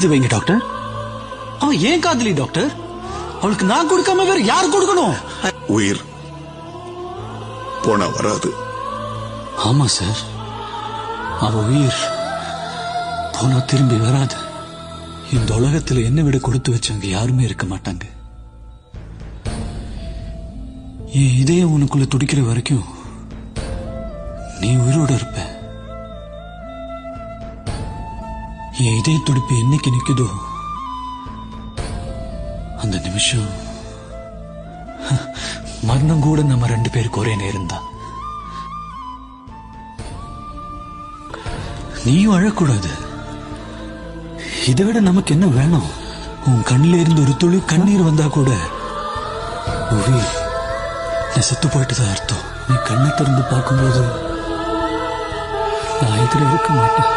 எழுதி வைங்க டாக்டர். அவன் ஏன் காதலி டாக்டர்? அவளுக்கு நான் கொடுக்காம வேற யார் கொடுக்கணும்? உயிர் போனா வராது. ஆமா சார், அவ உயிர் போனா திரும்பி வராது. இந்த உலகத்துல என்ன விட கொடுத்து வச்சவங்க யாருமே இருக்க மாட்டாங்க. என் இதயம் உனக்குள்ள துடிக்கிற வரைக்கும் நீ உயிரோட இருப்ப. என் இதய துடிப்பு என்னைக்கு நிக்குதோ அந்த நிமிஷம் மரணம் கூட நம்ம 2 பேருக்கு ஒரே நேரம் தான். நீயும் அழக்கூடாது. இதை விட நமக்கு என்ன வேணும்? உன் கண்ணில இருந்து ஒரு துளி கண்ணீர் வந்தா கூட உயிர் நான் செத்து போயிட்டுதான் அர்த்தம். நீ கண்ணை திறந்து பார்க்கும்போது நான் எதிர இருக்க மாட்டேன்.